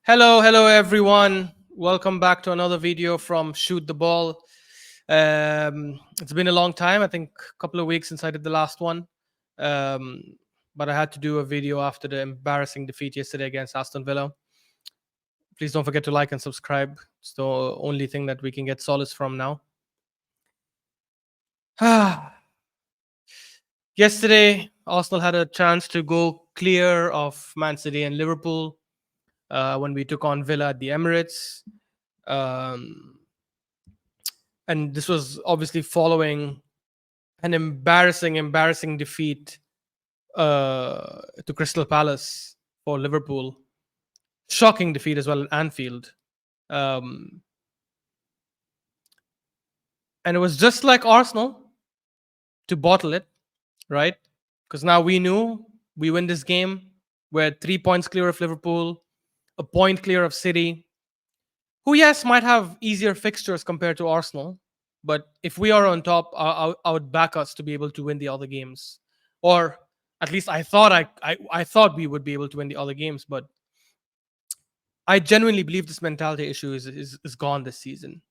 Hello everyone. Welcome back to another video from Shoot the Ball. It's been a long time. I think a couple of weeks since I did the last one. Um, but I had to do a video after the embarrassing defeat yesterday against Aston Villa. Please don't forget to like and subscribe. It's the only thing that we can get solace from now. Yesterday, Arsenal had a chance to go clear of Man City and Liverpool when we took on Villa at the Emirates. And this was obviously following an embarrassing defeat to Crystal Palace for Liverpool. Shocking defeat as well at Anfield. And it was just like Arsenal to bottle it, right? Because now we knew we win this game. We're 3 points clear of Liverpool, a point clear of City, who, yes, might have easier fixtures compared to Arsenal. But if we are on top, I would back us to be able to win the other games. Or at least I thought I thought we would be able to win the other games. But I genuinely believe this mentality issue is gone this season.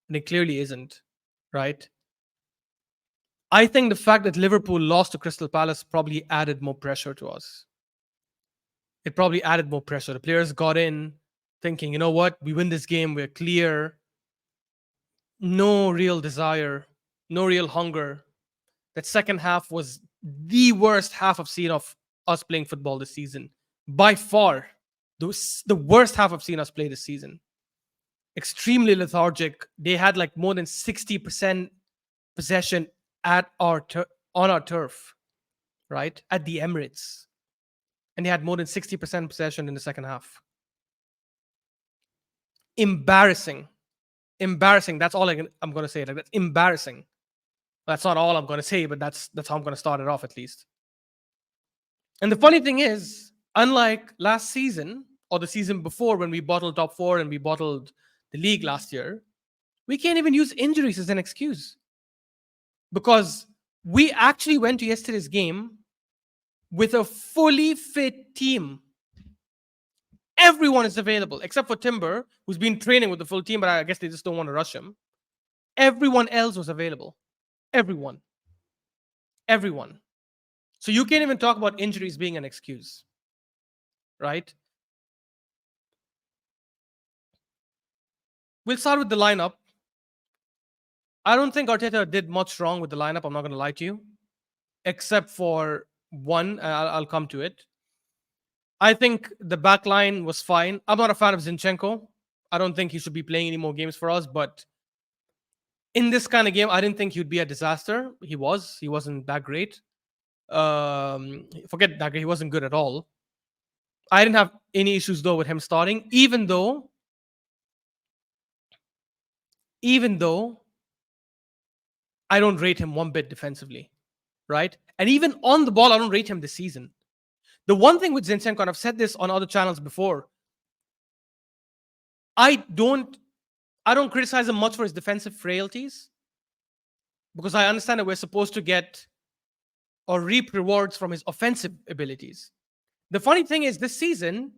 And it clearly isn't, right? I think the fact that Liverpool lost to Crystal Palace probably added more pressure to us. It probably added more pressure. The players got in thinking, you know what, we win this game, we're clear. No real desire, no real hunger. That second half was the worst half I've seen of us playing football this season. By far, the worst half I've seen us play this season. Extremely lethargic. They had like more than 60% possession at on our turf, right? At the Emirates. And they had more than 60% possession in the second half. Embarrassing. That's all I'm going to say. Like, that's embarrassing. That's not all I'm going to say, but that's how I'm going to start it off at least. And the funny thing is, unlike last season or the season before when we bottled top four and we bottled the league last year, we can't even use injuries as an excuse. Because we actually went to yesterday's game with a fully fit team. Everyone is available except for Timber, who's been training with the full team, but I guess they just don't want to rush him. Everyone else was available. Everyone. So you can't even talk about injuries being an excuse, right? We'll start with the lineup. I don't think Arteta did much wrong with the lineup. I'm not going to lie to you, except for one. I'll come to it. I think the back line was fine. I'm not a fan of Zinchenko. I don't think he should be playing any more games for us, but in this kind of game, I didn't think he'd be a disaster. He wasn't that great. Forget that, he wasn't good at all. I didn't have any issues though with him starting, even though I don't rate him one bit defensively, right? And even on the ball, I don't rate him this season. The one thing with Zinchenko, and I've said this on other channels before, I don't criticize him much for his defensive frailties, because I understand that we're supposed to get or reap rewards from his offensive abilities. The funny thing is, this season,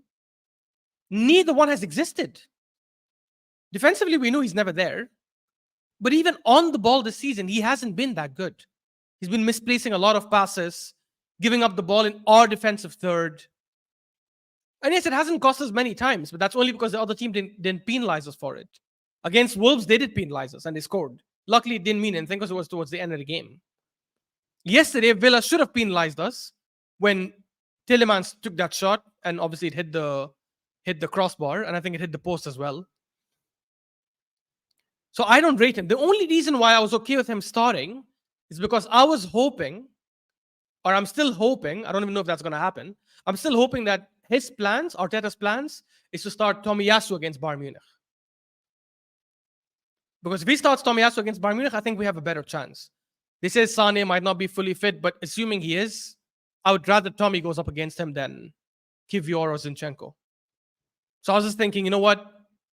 neither one has existed. Defensively, we know he's never there. But even on the ball this season, he hasn't been that good. He's been misplacing a lot of passes, giving up the ball in our defensive third. And yes, it hasn't cost us many times, but that's only because the other team didn't penalize us for it. Against Wolves, they did penalize us and they scored. Luckily, it didn't mean anything because it was towards the end of the game. Yesterday, Villa should have penalized us when Tielemans took that shot, and obviously it hit the crossbar, and I think it hit the post as well. So I don't rate him. The only reason why I was okay with him starting is because I was hoping, or I'm still hoping, I don't even know if that's going to happen, I'm still hoping that his plans, Arteta's plans, is to start Tomiyasu against Bayern Munich. Because if he starts Tomiyasu against Bayern Munich, I think we have a better chance. They say Sane might not be fully fit, but assuming he is, I would rather Tommy goes up against him than Kivior or Zinchenko. So I was just thinking, you know what?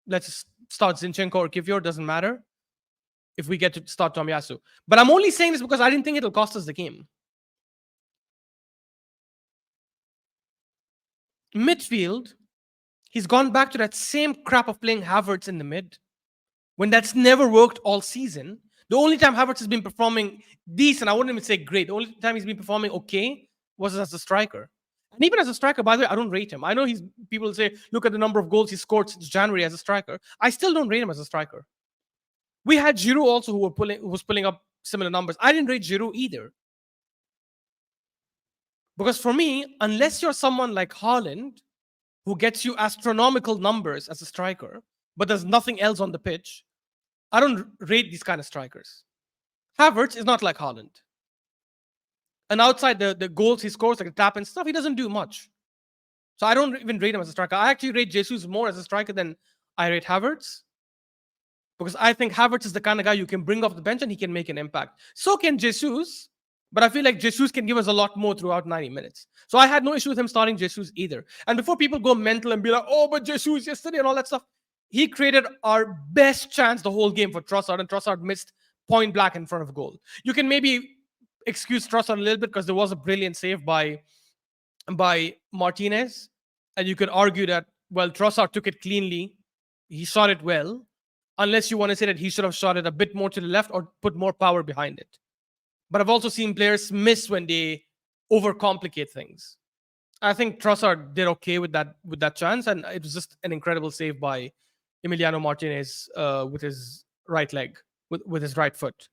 Let's start Zinchenko or Kivior, doesn't matter if we get to start Tomiyasu. But I'm only saying this because I didn't think it'll cost us the game. Midfield, He's gone back to that same crap of playing Havertz in the mid when that's never worked all season. The only time Havertz has been performing decent, I wouldn't even say great, the only time he's been performing okay was as a striker. And even as a striker, by the way, I don't rate him. I know he's people say, look at the number of goals he scored since January as a striker. I still don't rate him as a striker. We had Giroud also who was pulling up similar numbers. I didn't rate Giroud either. Because for me, unless you're someone like Haaland, who gets you astronomical numbers as a striker, but there's nothing else on the pitch, I don't rate these kind of strikers. Havertz is not like Haaland. And outside the goals he scores, like the tap and stuff, he doesn't do much. So I don't even rate him as a striker. I actually rate Jesus more as a striker than I rate Havertz. Because I think Havertz is the kind of guy you can bring off the bench and he can make an impact. So can Jesus. But I feel like Jesus can give us a lot more throughout 90 minutes. So I had no issue with him starting Jesus either. And before people go mental and be like, oh, but Jesus yesterday and all that stuff, he created our best chance the whole game for Trossard, and Trossard missed point blank in front of goal. You can maybe excuse Trossard a little bit because there was a brilliant save by Martinez. And you could argue that, well, Trossard took it cleanly. He shot it well. Unless you want to say that he should have shot it a bit more to the left or put more power behind it. But I've also seen players miss when they overcomplicate things. I think Trossard did okay with that chance, and it was just an incredible save by Emiliano Martinez with his right leg, with his right foot.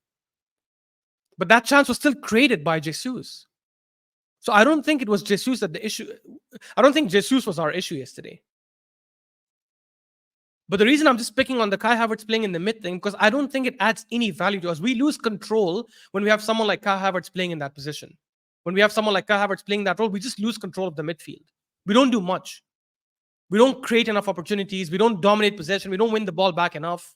But that chance was still created by Jesus. So I don't think it was Jesus that the issue. I don't think Jesus was our issue yesterday. But the reason I'm just picking on the Kai Havertz playing in the mid thing, because I don't think it adds any value to us. We lose control when we have someone like Kai Havertz playing in that position. When we have someone like Kai Havertz playing that role, we just lose control of the midfield. We don't do much. We don't create enough opportunities. We don't dominate possession. We don't win the ball back enough.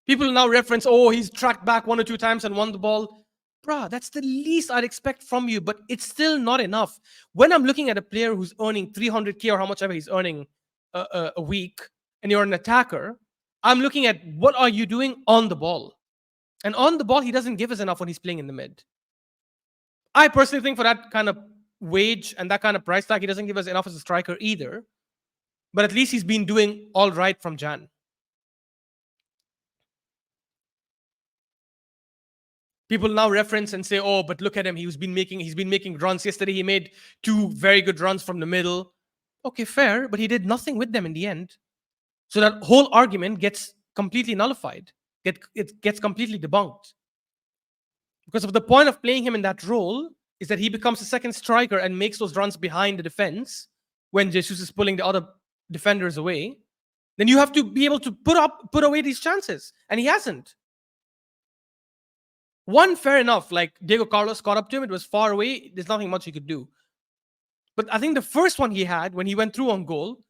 People now reference, oh, he's tracked back 1 or 2 times and won the ball. Bruh, that's the least I'd expect from you, but it's still not enough. When I'm looking at a player who's earning 300K or how much ever he's earning a week, and you're an attacker, I'm looking at what are you doing on the ball. And on the ball, he doesn't give us enough when he's playing in the mid. I personally think for that kind of wage and that kind of price tag, he doesn't give us enough as a striker either. But at least he's been doing all right from Jan. People now reference and say, oh, but look at him. He's been making runs. Yesterday, he made 2 very good runs from the middle. Okay, fair, but he did nothing with them in the end. So that whole argument gets completely nullified. It gets completely debunked. Because of the point of playing him in that role is that he becomes a second striker and makes those runs behind the defense when Jesus is pulling the other defenders away. Then you have to be able to put away these chances. And he hasn't. One, fair enough. Like Diego Carlos caught up to him. It was far away. There's nothing much he could do. But I think the first one he had, when he went through on goal,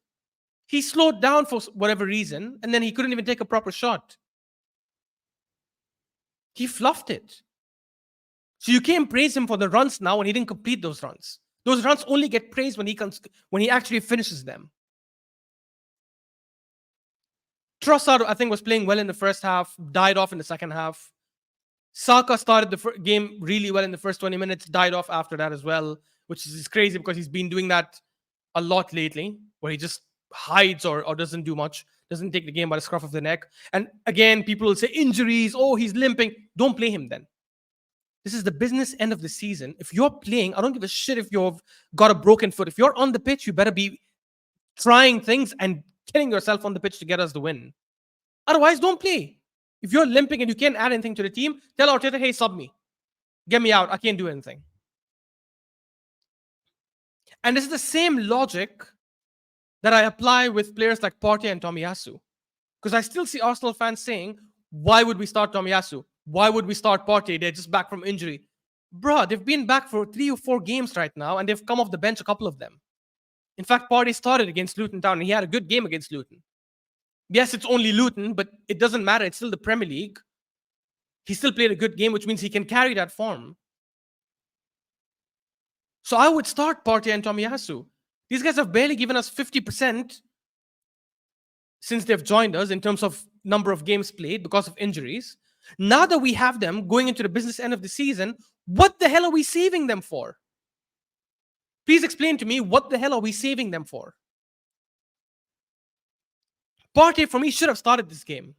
he slowed down for whatever reason, and then he couldn't even take a proper shot. He fluffed it. So you can't praise him for the runs now when he didn't complete those runs. Those runs only get praised when he actually finishes them. Trossard, I think, was playing well in the first half, died off in the second half. Saka started the game really well in the first 20 minutes, died off after that as well, which is crazy because he's been doing that a lot lately, where he just hides or doesn't do much, doesn't take the game by the scruff of the neck. And again, people will say injuries, oh, he's limping. Don't play him then. This is the business end of the season. If you're playing, I don't give a shit if you've got a broken foot. If you're on the pitch, you better be trying things and killing yourself on the pitch to get us the win. Otherwise, don't play. If you're limping and you can't add anything to the team, tell Arteta, hey, sub me. Get me out. I can't do anything. And this is the same logic that I apply with players like Partey and Tomiyasu. Because I still see Arsenal fans saying, why would we start Tomiyasu? Why would we start Partey? They're just back from injury. Bruh, they've been back for 3 or 4 games right now, and they've come off the bench a couple of them. In fact, Partey started against Luton Town, and he had a good game against Luton. Yes, it's only Luton, but it doesn't matter. It's still the Premier League. He still played a good game, which means he can carry that form. So I would start Partey and Tomiyasu. These guys have barely given us 50% since they've joined us in terms of number of games played because of injuries. Now that we have them going into the business end of the season, what the hell are we saving them for? Please explain to me, what the hell are we saving them for? Partey, for me, should have started this game.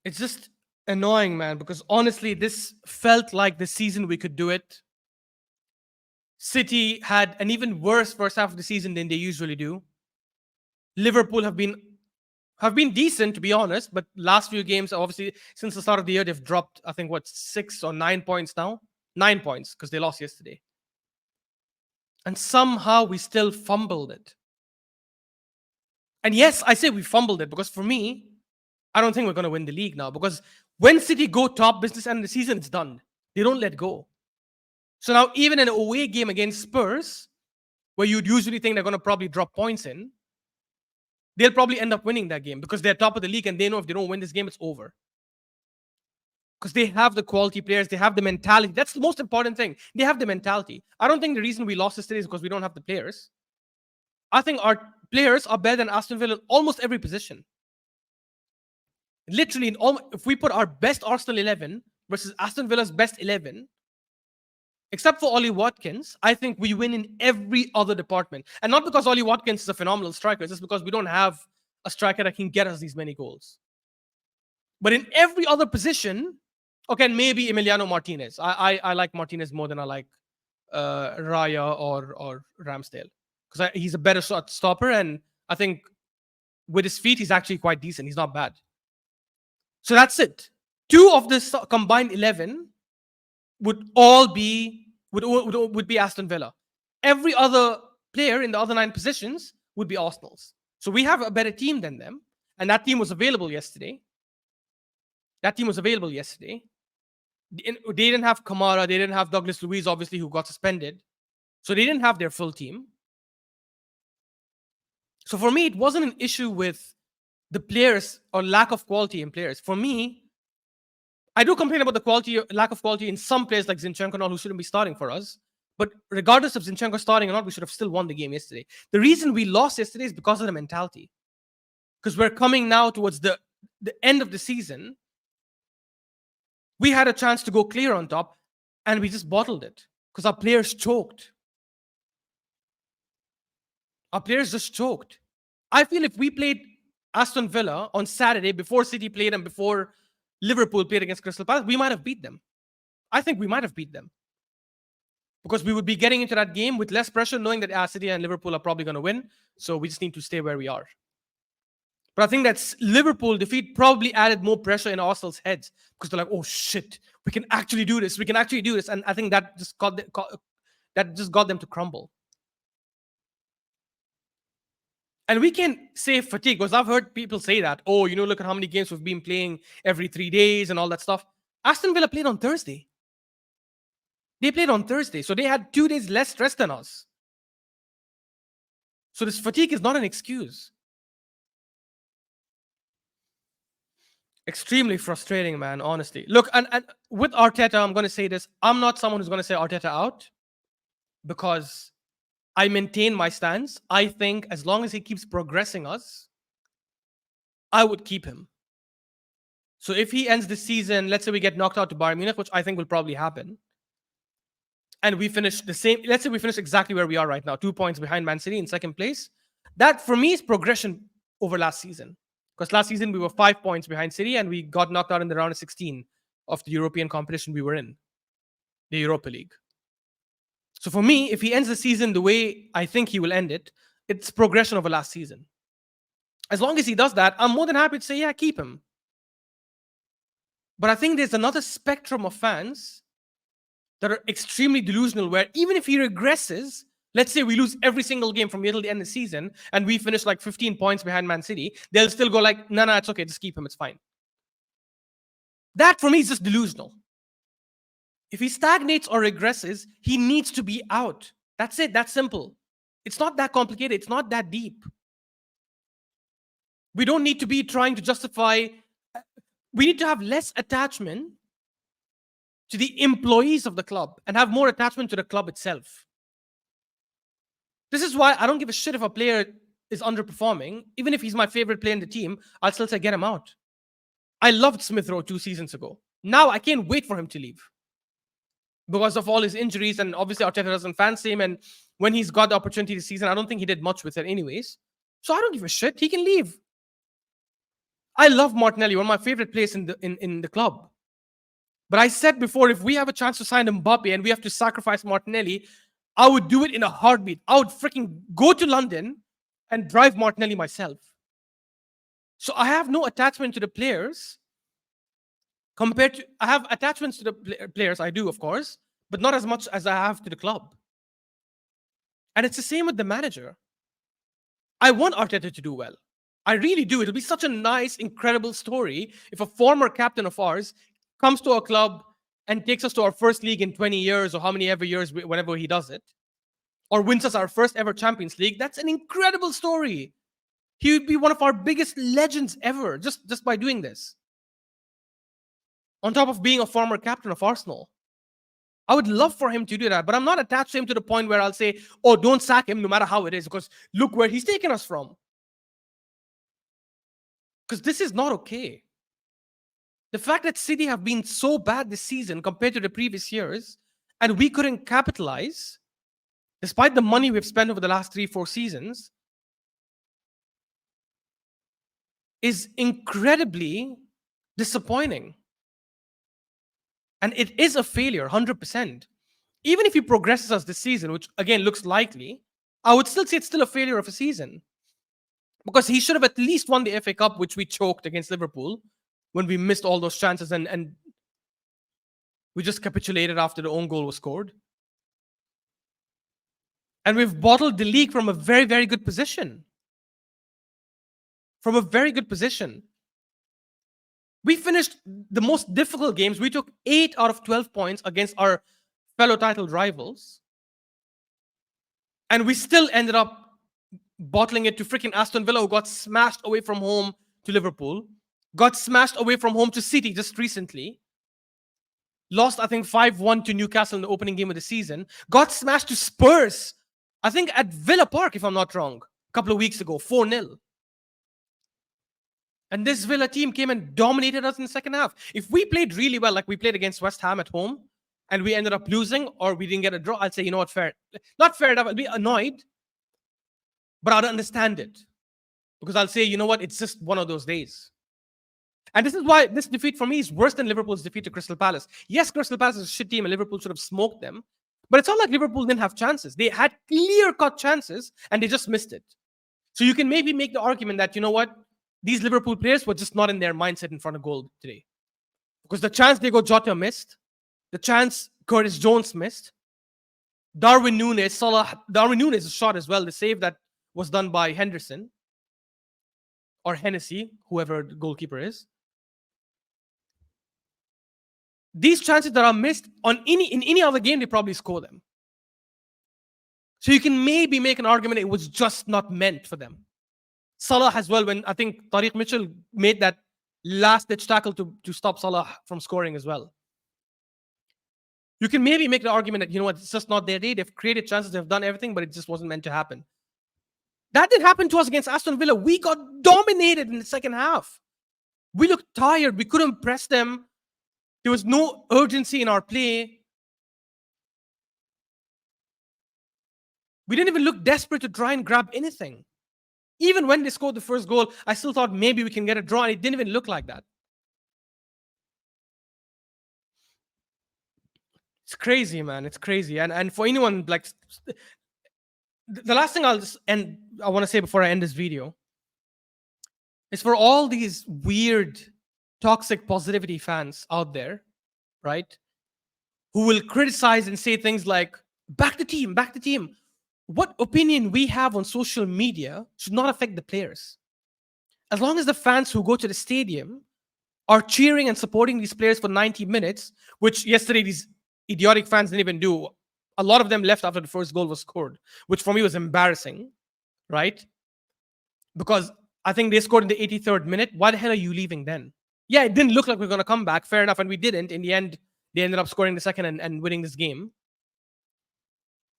It's just annoying, man, because honestly, this felt like the season we could do it. City had an even worse first half of the season than they usually do. Liverpool have been decent, to be honest, but last few games, obviously, since the start of the year, they've dropped, I think, what, 6 or 9 points now? 9 points, because they lost yesterday. And somehow we still fumbled it. And yes, I say we fumbled it because for me, I don't think we're going to win the league now, because when City go top business end of the season, it's done. They don't let go. So now, even an away game against Spurs, where you'd usually think they're going to probably drop points in, they'll probably end up winning that game because they're top of the league and they know if they don't win this game, it's over. Because they have the quality players, they have the mentality. That's the most important thing. They have the mentality. I don't think the reason we lost yesterday is because we don't have the players. I think our players are better than Aston Villa in almost every position. Literally, if we put our best Arsenal 11 versus Aston Villa's best 11, except for Ollie Watkins, I think we win in every other department. And not because Ollie Watkins is a phenomenal striker, it's just because we don't have a striker that can get us these many goals. But in every other position, okay, and maybe Emiliano Martinez. I like Martinez more than I like Raya or Ramsdale. Because he's a better shot stopper, and I think with his feet, he's actually quite decent. He's not bad. So that's it. Two of this combined 11 would all be would be Aston Villa. Every other player in the other 9 positions would be Arsenal's. So we have a better team than them, and that team was available yesterday. They didn't have Kamara, they didn't have Douglas Luiz, obviously, who got suspended. So they didn't have their full team. So for me, it wasn't an issue with the players or lack of quality in players. For me, I do complain about the lack of quality in some players like Zinchenko and all, who shouldn't be starting for us. But regardless of Zinchenko starting or not, we should have still won the game yesterday. The reason we lost yesterday is because of the mentality. Because we're coming now towards the end of the season. We had a chance to go clear on top, and we just bottled it because our players choked. Our players just choked. I feel if we played Aston Villa on Saturday before City played and before Liverpool played against Crystal Palace, we might have beat them. I think we might have beat them. Because we would be getting into that game with less pressure, knowing that City and Liverpool are probably going to win. So we just need to stay where we are. But I think that Liverpool defeat probably added more pressure in Arsenal's heads because they're like, oh shit, we can actually do this. And I think that just got them to crumble. And we can say fatigue, because I've heard people say that. Oh, look at how many games we've been playing every 3 days and all that stuff. Aston Villa played on Thursday. They played on Thursday, so they had 2 days less stress than us. So this fatigue is not an excuse. Extremely frustrating, man, honestly. Look, and with Arteta, I'm going to say this. I'm not someone who's going to say Arteta out because I maintain my stance. I think as long as he keeps progressing us, I would keep him. So if he ends the season, let's say we get knocked out to Bayern Munich, which I think will probably happen, and we finish the same, let's say we finish exactly where we are right now, 2 points behind Man City in second place, that for me is progression over last season. Because last season we were 5 points behind City and we got knocked out in the round of 16 of the European competition we were in, the Europa League. So for me, if he ends the season the way I think he will end it, it's progression over last season. As long as he does that, I'm more than happy to say, yeah, keep him. But I think there's another spectrum of fans that are extremely delusional where even if he regresses, let's say we lose every single game from middle to end of the season and we finish like 15 points behind Man City, they'll still go like, no, it's okay, just keep him, it's fine. That for me is just delusional. If he stagnates or regresses, he needs to be out. That's it, that's simple. It's not that complicated, it's not that deep. We don't need to be trying to justify, we need to have less attachment to the employees of the club and have more attachment to the club itself. This is why I don't give a shit if a player is underperforming. Even if he's my favorite player in the team, I'll still say get him out. I loved Smith Rowe 2 seasons ago. Now I can't wait for him to leave. because of all his injuries, and obviously Arteta doesn't fancy him. And when he's got the opportunity this season, I don't think he did much with it, anyways. So I don't give a shit. He can leave. I love Martinelli, one of my favorite players in the club. But I said before, if we have a chance to sign Mbappe and we have to sacrifice Martinelli, I would do it in a heartbeat. I would freaking go to London and drive Martinelli myself. So I have no attachment to the players compared to, I have attachments to the players, I do, of course, but not as much as I have to the club. And it's the same with the manager. I want Arteta to do well. I really do. It'll be such a nice, incredible story if a former captain of ours comes to our club and takes us to our first league in 20 years or how many ever years, whenever he does it, or wins us our first ever Champions League. That's an incredible story. He would be one of our biggest legends ever just by doing this. On top of being a former captain of Arsenal. I would love for him to do that, but I'm not attached to him to the point where I'll say, oh, don't sack him no matter how it is, because look where he's taken us from. Because this is not okay. The fact that City have been so bad this season compared to the previous years, and we couldn't capitalize, despite the money we've spent over the last 3-4 seasons, is incredibly disappointing. And it is a failure, 100%. Even if he progresses us this season, which again looks likely, I would still say it's still a failure of a season. Because he should have at least won the FA Cup, which we choked against Liverpool when we missed all those chances and we just capitulated after the own goal was scored. And we've bottled the league from a very, very good position. From a very good position. We finished the most difficult games. We took 8 out of 12 points against our fellow title rivals. And we still ended up bottling it to freaking Aston Villa, who got smashed away from home to Liverpool. Got smashed away from home to City just recently. Lost, I think, 5-1 to Newcastle in the opening game of the season. Got smashed to Spurs, I think, at Villa Park, if I'm not wrong, a couple of weeks ago, 4-0. And this Villa team came and dominated us in the second half. If we played really well, like we played against West Ham at home, and we ended up losing, or we didn't get a draw, I'd say, you know what, fair. Not fair enough, I'd be annoyed, but I'd understand it. Because I'll say, you know what, it's just one of those days. And this is why this defeat for me is worse than Liverpool's defeat to Crystal Palace. Yes, Crystal Palace is a shit team and Liverpool should have smoked them. But it's not like Liverpool didn't have chances. They had clear-cut chances and they just missed it. So you can maybe make the argument that, you know what, these Liverpool players were just not in their mindset in front of goal today. Because the chance Diego Jota missed, the chance Curtis Jones missed, Darwin Núñez shot as well, the save that was done by Henderson or Hennessy, whoever the goalkeeper is. These chances that are missed in any other game, they probably score them. So you can maybe make an argument it was just not meant for them. Salah as well, when I think Tariq Mitchell made that last-ditch tackle to stop Salah from scoring as well. You can maybe make the argument that, you know what, it's just not their day. They've created chances, they've done everything, but it just wasn't meant to happen. That didn't happen to us against Aston Villa. We got dominated in the second half. We looked tired. We couldn't press them. There was no urgency in our play. We didn't even look desperate to try and grab anything. Even when they scored the first goal, I still thought maybe we can get a draw, and it didn't even look like that. It's crazy, man. It's crazy. And for anyone, like, the last thing I want to say before I end this video is for all these weird, toxic positivity fans out there, right, who will criticize and say things like, back the team, back the team. What opinion we have on social media should not affect the players. As long as the fans who go to the stadium are cheering and supporting these players for 90 minutes, which yesterday these idiotic fans didn't even do. A lot of them left after the first goal was scored, which for me was embarrassing, right? Because I think they scored in the 83rd minute. Why the hell are you leaving then? Yeah, it didn't look like we were going to come back. Fair enough. And we didn't. In the end, they ended up scoring the second and winning this game.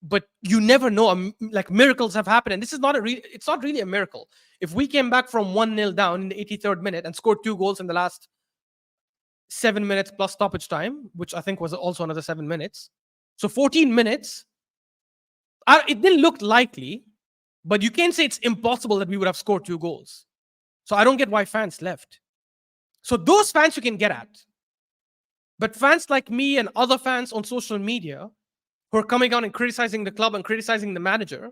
But you never know. Like, miracles have happened. And this is it's not really a miracle. If we came back from 1-0 down in the 83rd minute and scored 2 goals in the last 7 minutes plus stoppage time, which I think was also another 7 minutes, So 14 minutes, it didn't look likely, but you can't say it's impossible that we would have scored 2 goals. So I don't get why fans left. So those fans you can get at. But fans like me and other fans on social media who are coming out and criticizing the club and criticizing the manager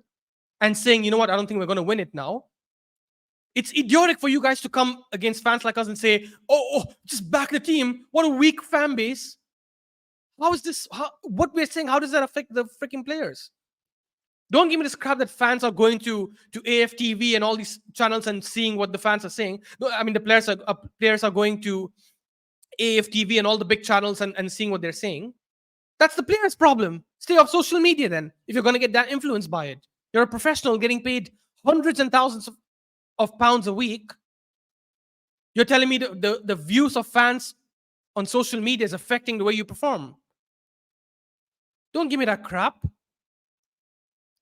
and saying, you know what, I don't think we're going to win it now. It's idiotic for you guys to come against fans like us and say, just back the team. What a weak fan base. How is this? What we're saying, how does that affect the freaking players? Don't give me this crap that fans are going to AFTV and all these channels and seeing what the fans are saying. No, I mean, the players are going to AFTV and all the big channels and seeing what they're saying. That's the player's problem. Stay off social media then, if you're going to get that influenced by it. You're a professional getting paid hundreds and thousands of pounds a week. You're telling me the views of fans on social media is affecting the way you perform. Don't give me that crap.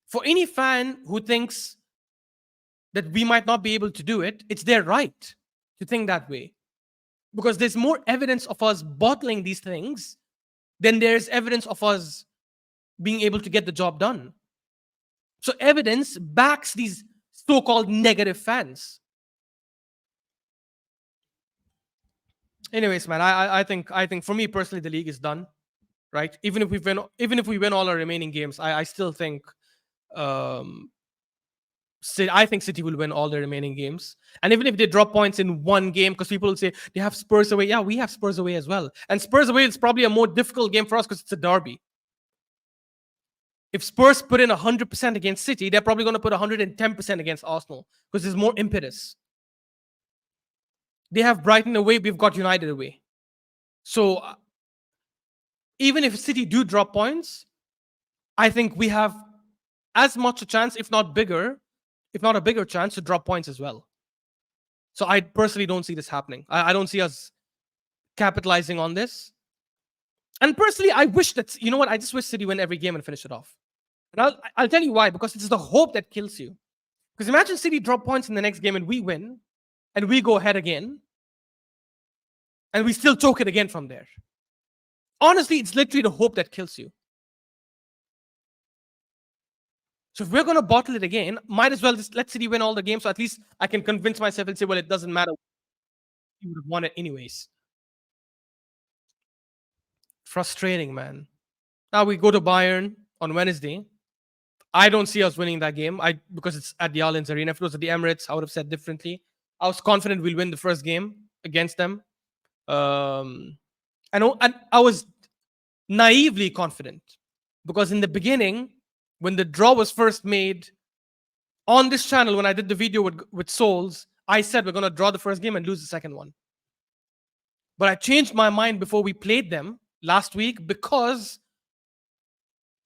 For any fan who thinks that we might not be able to do it, it's their right to think that way. Because there's more evidence of us bottling these things than there's evidence of us being able to get the job done. So evidence backs these so-called negative fans. Anyways, man, I think for me personally, the league is done. Right? Even if we win all our remaining games, I still think I think City will win all their remaining games. And even if they drop points in one game, because people will say they have Spurs away. Yeah, we have Spurs away as well. And Spurs away is probably a more difficult game for us because it's a derby. If Spurs put in 100% against City, they're probably going to put 110% against Arsenal because there's more impetus. They have Brighton away, we've got United away. So even if City do drop points, I think we have as much a chance, if not a bigger chance, to drop points as well. So I personally don't see this happening. I don't see us capitalizing on this. And personally, I wish that, you know what, I just wish City win every game and finish it off. And I'll tell you why, because it's the hope that kills you. Because imagine City drop points in the next game and we win, and we go ahead again, and we still choke it again from there. Honestly, it's literally the hope that kills you. So if we're going to bottle it again, might as well just let City win all the games, so at least I can convince myself and say, well, it doesn't matter. You would have won it anyways. Frustrating, man. Now we go to Bayern on Wednesday. I don't see us winning that game because it's at the Allianz Arena. If it was at the Emirates, I would have said differently. I was confident we'll win the first game against them. And I was naively confident because in the beginning, when the draw was first made on this channel, when I did the video with Souls, I said we're going to draw the first game and lose the second one. But I changed my mind before we played them last week because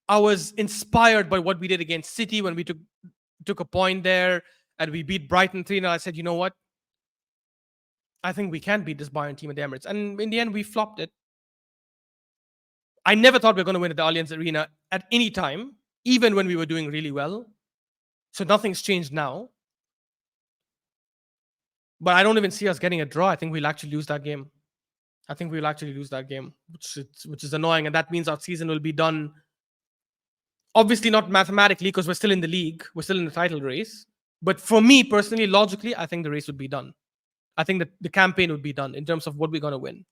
I was inspired by what we did against City when we took a point there and we beat Brighton 3-0. I said, you know what? I think we can beat this Bayern team at the Emirates. And in the end, we flopped it. I never thought we were going to win at the Allianz Arena at any time, even when we were doing really well. So nothing's changed now. But I don't even see us getting a draw. I think we'll actually lose that game. Which is annoying. And that means our season will be done. Obviously not mathematically because we're still in the league. We're still in the title race. But for me, personally, logically, I think the race would be done. I think that the campaign would be done in terms of what we're going to win.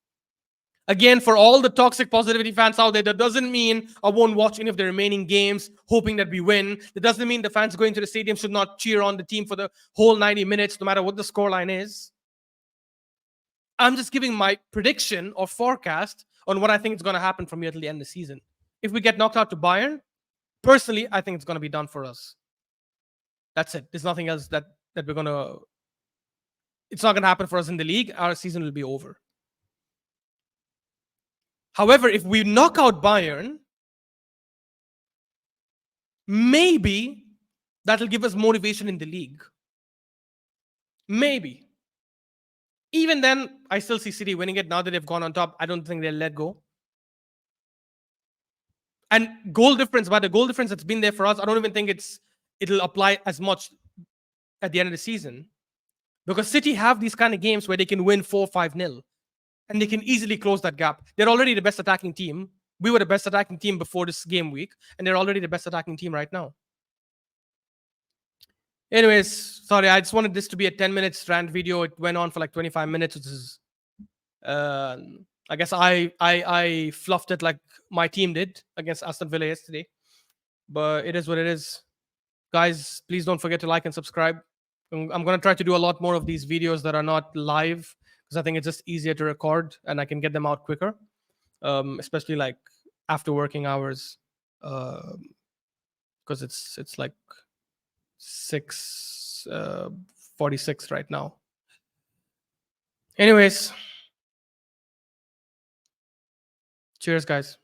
Again, for all the toxic positivity fans out there, that doesn't mean I won't watch any of the remaining games hoping that we win. That doesn't mean the fans going to the stadium should not cheer on the team for the whole 90 minutes, no matter what the scoreline is. I'm just giving my prediction or forecast on what I think is going to happen from here till the end of the season. If we get knocked out to Bayern, personally, I think it's going to be done for us. That's it. There's nothing else that we're going to... It's not going to happen for us in the league. Our season will be over. However, if we knock out Bayern, maybe that'll give us motivation in the league. Maybe. Even then, I still see City winning it. Now that they've gone on top, I don't think they'll let go. And goal difference, by the goal difference that's been there for us, I don't even think it'll apply as much at the end of the season. Because City have these kind of games where they can win 4-5-0. And they can easily close that gap. They're already the best attacking team. We were the best attacking team before this game week, and they're already the best attacking team right now. Anyways, sorry, I just wanted this to be a 10 minutes rant video. It went on for like 25 minutes, which is, uh, I guess I fluffed it like my team did against Aston Villa yesterday. But it is what it is. Guys, please don't forget to like and subscribe. I'm going to try to do a lot more of these videos that are not live because I think it's just easier to record and I can get them out quicker, especially like after working hours, because it's like 6:46 right now. Anyways, cheers, guys.